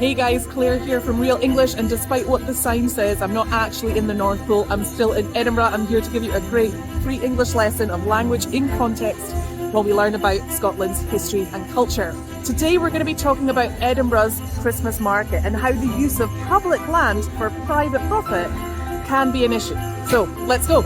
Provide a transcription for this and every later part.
Hey guys, Claire here from Real English, and despite what the sign says, I'm not actually in the North Pole. I'm still in Edinburgh. I'm here to give you a great free English lesson of language in context while we learn about Scotland's history and culture. Today we're going to be talking about Edinburgh's Christmas market and how the use of public land for private profit can be an issue. So let's go.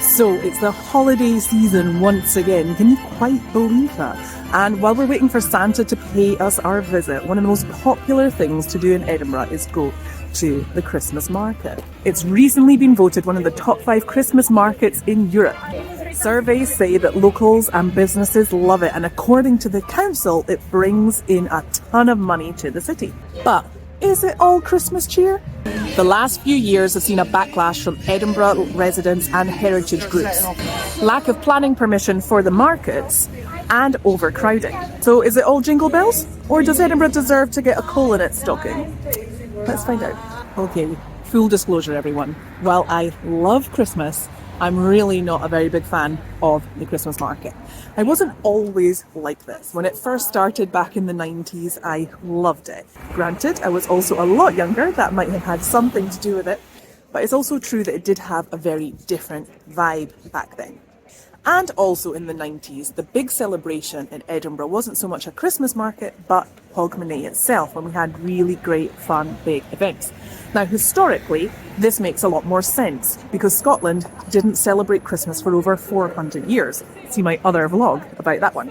So it's the holiday season once again. Can you quite believe that? And while we're waiting for Santa to pay us our visit, one of the most popular things to do in Edinburgh is go to the Christmas market. It's recently been voted one of the top 5 Christmas markets in Europe. Surveys say that locals and businesses love it, and according to the council, it brings in a ton of money to the city. But is it all Christmas cheer? The last few years have seen a backlash from Edinburgh residents and heritage groups. Lack of planning permission for the markets and overcrowding. So is it all jingle bells? Or does Edinburgh deserve to get a coal in its stocking? Let's find out. Okay, full disclosure everyone. While I love Christmas, I'm really not a very big fan of the Christmas market. I wasn't always like this. When it first started back in the 90s, I loved it. Granted, I was also a lot younger. That might have had something to do with it. But it's also true that it did have a very different vibe back then. And also in the 90s, the big celebration in Edinburgh wasn't so much a Christmas market, but Hogmanay itself, when we had really great, fun, big events. Now, historically, this makes a lot more sense because Scotland didn't celebrate Christmas for over 400 years. See my other vlog about that one,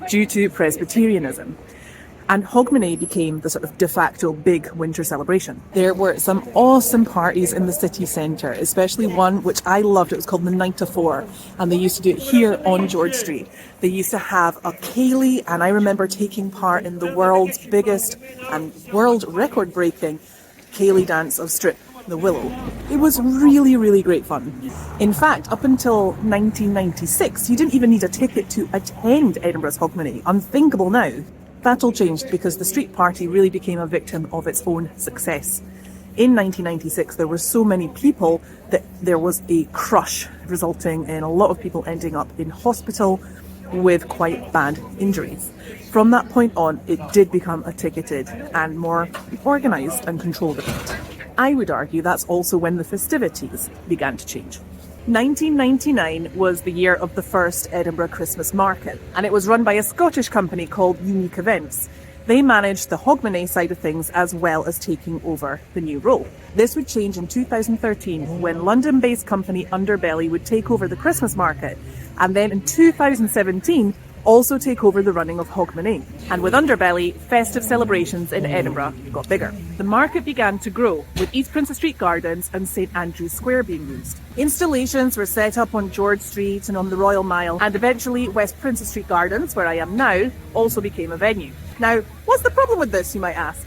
due to Presbyterianism. And Hogmanay became the sort of de facto big winter celebration. There were some awesome parties in the city centre, especially one which I loved. It was called the Night of Four, and they used to do it here on George Street. They used to have a ceilidh, and I remember taking part in the world's biggest and world record-breaking ceilidh dance of Strip the Willow. It was really, really great fun. In fact, up until 1996, you didn't even need a ticket to attend Edinburgh's Hogmanay. Unthinkable now. That all changed because the street party really became a victim of its own success. In 1996, there were so many people that there was a crush, resulting in a lot of people ending up in hospital with quite bad injuries. From that point on, it did become a ticketed and more organised and controlled event. I would argue that's also when the festivities began to change. 1999 was the year of the first Edinburgh Christmas market, and it was run by a Scottish company called Unique Events. They managed the Hogmanay side of things as well as taking over the new role. This would change in 2013 when London-based company Underbelly would take over the Christmas market, and then in 2017 also take over the running of Hogmanay. And with Underbelly, festive celebrations in Edinburgh got bigger. The market began to grow, with East Princes Street Gardens and St Andrew's Square being used. Installations were set up on George Street and on the Royal Mile, and eventually West Princes Street Gardens, where I am now, also became a venue. Now, what's the problem with this, you might ask?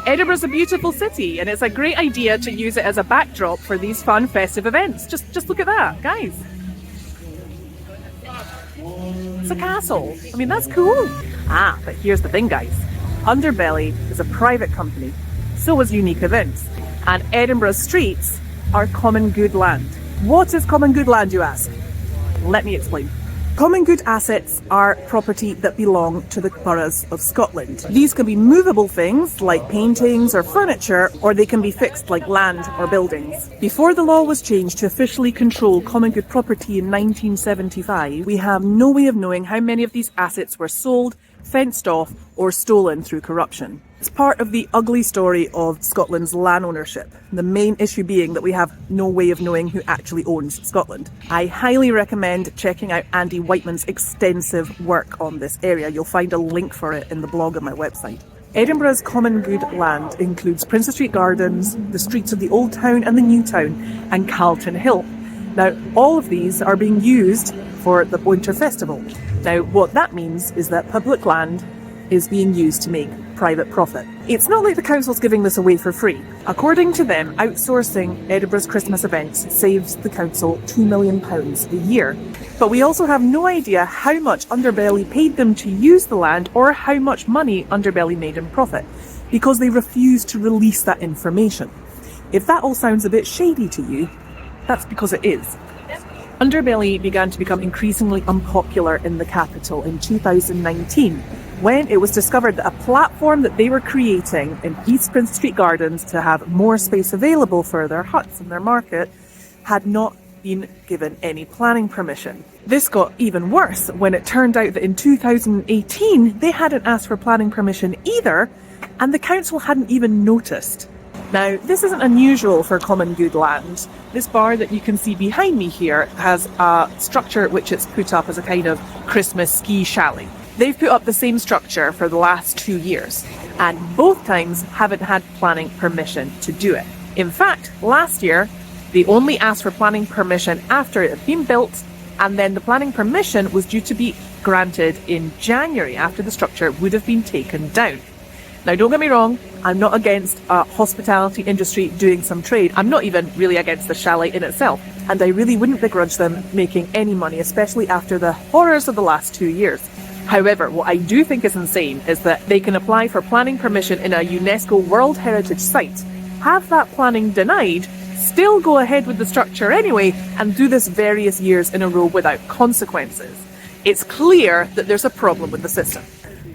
Edinburgh's a beautiful city, and it's a great idea to use it as a backdrop for these fun festive events. Just look at that, guys. It's a castle. I mean, that's cool. But here's the thing, guys. Underbelly is a private company. So is Unique Events. And Edinburgh's streets are common good land. What is common good land, you ask? Let me explain. Common good assets are property that belong to the boroughs of Scotland. These can be movable things like paintings or furniture, or they can be fixed like land or buildings. Before the law was changed to officially control common good property in 1975, we have no way of knowing how many of these assets were sold, fenced off, or stolen through corruption. It's part of the ugly story of Scotland's land ownership, the main issue being that we have no way of knowing who actually owns Scotland. I highly recommend checking out Andy Whiteman's extensive work on this area. You'll find a link for it in the blog on my website. Edinburgh's common good land includes Princess Street Gardens, the streets of the Old Town and the New Town, and Carlton Hill. Now, all of these are being used for the Winter Festival. Now, what that means is that public land is being used to make private profit. It's not like the council's giving this away for free. According to them, outsourcing Edinburgh's Christmas events saves the council £2 million a year. But we also have no idea how much Underbelly paid them to use the land or how much money Underbelly made in profit, because they refuse to release that information. If that all sounds a bit shady to you, that's because it is. Underbelly began to become increasingly unpopular in the capital in 2019, when it was discovered that a platform that they were creating in East Prince Street Gardens to have more space available for their huts and their market had not been given any planning permission. This got even worse when it turned out that in 2018 they hadn't asked for planning permission either, and the council hadn't even noticed. Now, this isn't unusual for common good land. This bar that you can see behind me here has a structure which it's put up as a kind of Christmas ski chalet. They've put up the same structure for the last 2 years, and both times haven't had planning permission to do it. In fact, last year, they only asked for planning permission after it had been built, and then the planning permission was due to be granted in January after the structure would have been taken down. Now, don't get me wrong, I'm not against a hospitality industry doing some trade. I'm not even really against the chalet in itself, and I really wouldn't begrudge them making any money, especially after the horrors of the last 2 years. However, what I do think is insane is that they can apply for planning permission in a UNESCO World Heritage site, have that planning denied, still go ahead with the structure anyway, and do this various years in a row without consequences. It's clear that there's a problem with the system.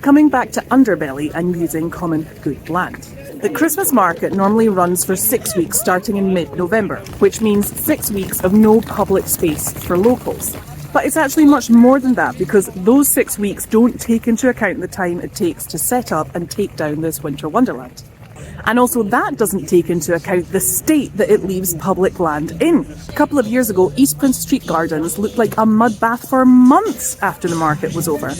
Coming back to Underbelly and using common good land. The Christmas market normally runs for 6 weeks starting in mid-November, which means 6 weeks of no public space for locals. But it's actually much more than that, because those 6 weeks don't take into account the time it takes to set up and take down this winter wonderland. And also that doesn't take into account the state that it leaves public land in. A couple of years ago, East Prince Street Gardens looked like a mud bath for months after the market was over.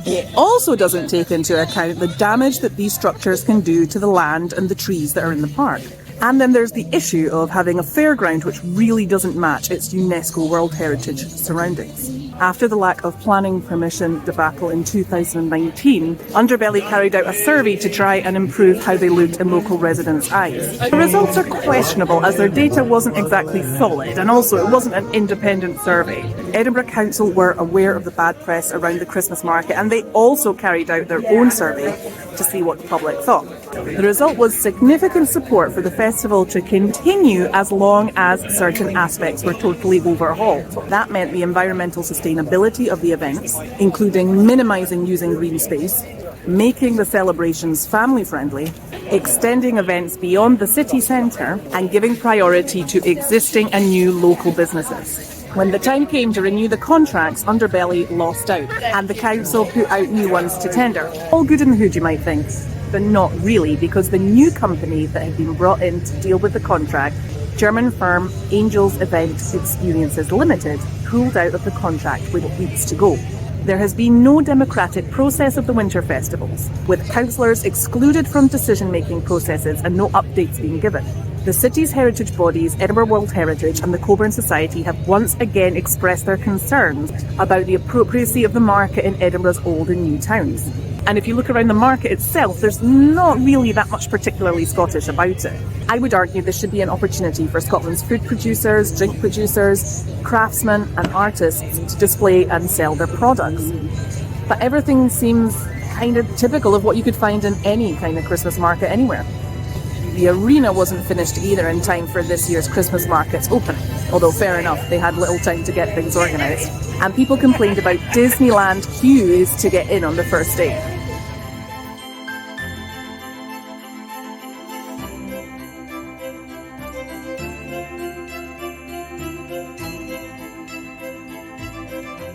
It also doesn't take into account the damage that these structures can do to the land and the trees that are in the park. And then there's the issue of having a fairground which really doesn't match its UNESCO World Heritage surroundings. After the lack of planning permission debacle in 2019, Underbelly carried out a survey to try and improve how they looked in local residents' eyes. The results are questionable as their data wasn't exactly solid, and also it wasn't an independent survey. Edinburgh Council were aware of the bad press around the Christmas market, and they also carried out their own survey to see what the public thought. The result was significant support for the festival to continue as long as certain aspects were totally overhauled. That meant the environmental sustainability of the events, including minimising using green space, making the celebrations family-friendly, extending events beyond the city centre, and giving priority to existing and new local businesses. When the time came to renew the contracts, Underbelly lost out, and the council put out new ones to tender. All good in the hood, you might think, but not really, because the new company that had been brought in to deal with the contract, German firm Angels Event Experiences Limited, pulled out of the contract with weeks to go. There has been no democratic process of the winter festivals, with councillors excluded from decision-making processes and no updates being given. The city's heritage bodies, Edinburgh World Heritage and the Coburn Society, have once again expressed their concerns about the appropriacy of the market in Edinburgh's old and new towns. And if you look around the market itself, there's not really that much particularly Scottish about it. I would argue this should be an opportunity for Scotland's food producers, drink producers, craftsmen and artists to display and sell their products. But everything seems kind of typical of what you could find in any kind of Christmas market anywhere. The arena wasn't finished either in time for this year's Christmas market's opening, although fair enough, they had little time to get things organised. And people complained about Disneyland queues to get in on the first day.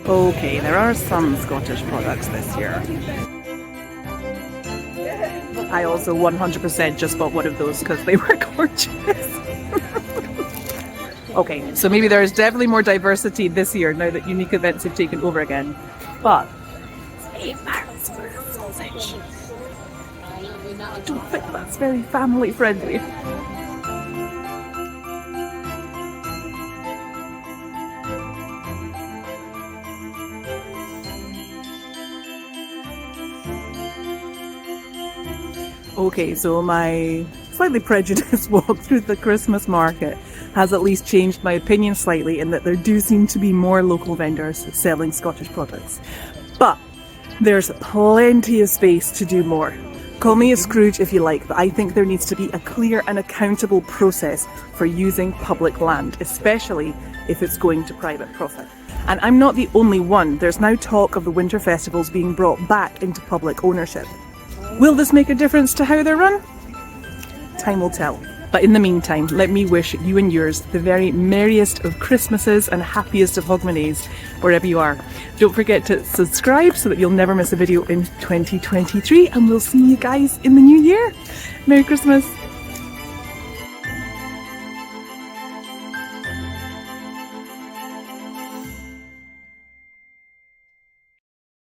Okay, there are some Scottish products this year. I also 100% just bought one of those because they were gorgeous. Okay, so maybe there's definitely more diversity this year now that unique events have taken over again. But £8 for a sausage. I don't think that's very family friendly. Okay, so my slightly prejudiced walk through the Christmas market has at least changed my opinion slightly in that there do seem to be more local vendors selling Scottish products. But there's plenty of space to do more. Call me a Scrooge if you like, but I think there needs to be a clear and accountable process for using public land, especially if it's going to private profit. And I'm not the only one. There's now talk of the winter festivals being brought back into public ownership. Will this make a difference to how they're run? Time will tell. But in the meantime, let me wish you and yours the very merriest of Christmases and happiest of Hogmanay wherever you are. Don't forget to subscribe so that you'll never miss a video in 2023, and we'll see you guys in the new year. Merry Christmas.